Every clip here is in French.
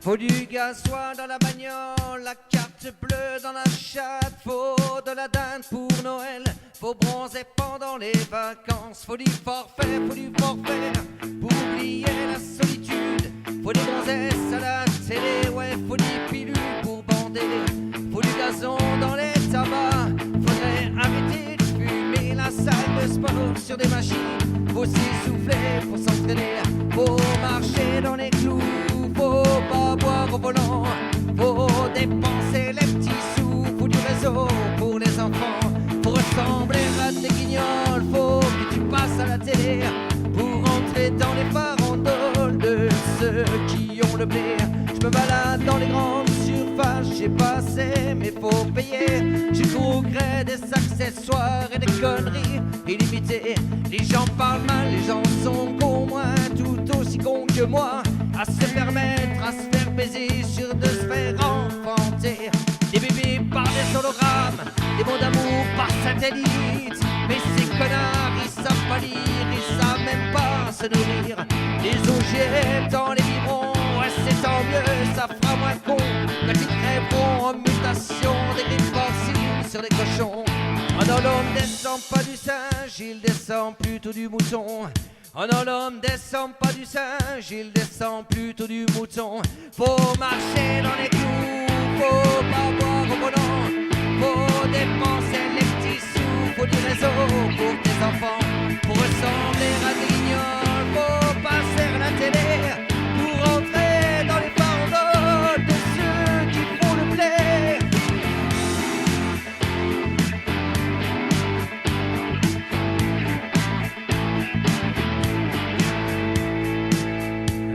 Faut du gasoil dans la bagnole, la carte bleue dans la chatte. Faut de la dinde pour Noël, faut bronzer pendant les vacances. Faut du forfait pour oublier la solitude. Faut des gonzesses à la télé, ouais, faut des pilules pour bander. Faut du gazon dans les tabacs, faudrait arrêter de fumer. La salle de sport sur des machines, faut s'essouffler, faut s'entraîner. Faut marcher dans les clous, faut pas boire au volant. Faut dépenser les petits sous, faut du réseau pour les enfants. Faut ressembler à des guignols, faut que tu passes à la télé pour entrer dans les farandoles de ceux qui ont le blé. Je me balade dans les grandes surfaces, j'ai pas assez mais faut payer. J'ai au gré des accessoires et des conneries illimitées. Les gens parlent mal, les gens sont cons, moins tout aussi cons que moi. À se permettre, à se faire baiser, sur de se faire enfanter. Des bébés par des hologrammes, des mots d'amour par satellite. Mais ces connards, ils savent pas lire, ils savent même pas se nourrir. Les OGM dans les biberons, ouais c'est tant mieux, ça fera moins con. Quand ils crèveront en mutation, des grippes porcines sur les cochons. Oh non, l'homme descend pas du singe, il descend plutôt du mouton. Oh non, l'homme descend pas du singe, il descend plutôt du mouton. Faut marcher dans les clous, faut pas boire au volant. Faut dépenser les petits sous, faut du réseau pour tes enfants. Faut ressembler à des guignols, faut passer à la télé pour entrer dans les farandoles de ceux qui font le blé.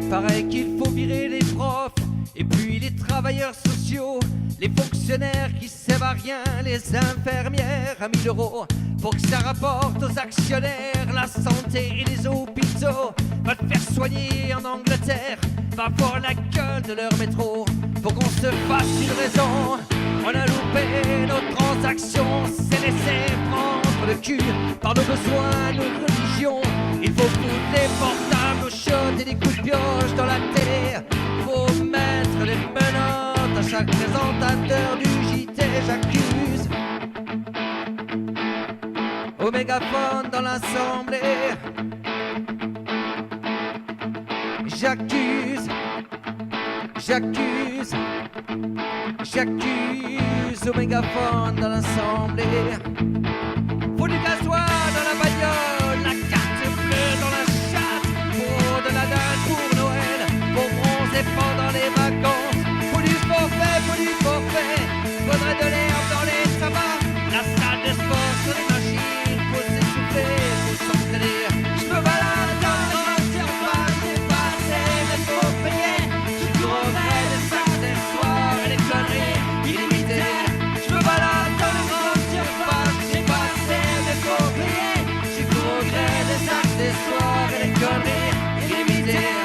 Paraît qu'il faut virer les profs et puis les travailleurs sociaux, les fonctionnaires qui servent à rien, les infirmières à 1000 euros. Pour que ça rapporte aux actionnaires la santé et les hôpitaux. Va te faire soigner en Angleterre, va voir la gueule de leur métro. Faut qu'on se fasse une raison, on a loupé nos transactions, s'est laissé prendre le cul par nos besoins, nos religions. Il faut foutre les portables aux chiottes et des coups de pioche dans la télé. Faut mettre les menottes à chaque présentateur du JT, j'accuse. Au mégaphone dans l'assemblée, j'accuse, j'accuse, j'accuse. Au mégaphone dans l'assemblée. Faut du gasoil dans la bagnole, la carte bleue dans la chatte. Faut de la dinde pour Noël, faut bronzer pendant les vacances. Faut du forfait, faudrait de l'herbe dans les tabacs. La salle de sport sur les machines, faut s'essouffler, faut s'entraîner. Je me balade dans les grandes surfaces, j'ai pas assez mais faut payer. Je trouverai des accessoires et des conneries illimitées. Je me balade dans les grandes surfaces, j'ai pas assez mais faut payer. Je trouverai des accessoires et des conneries illimitées.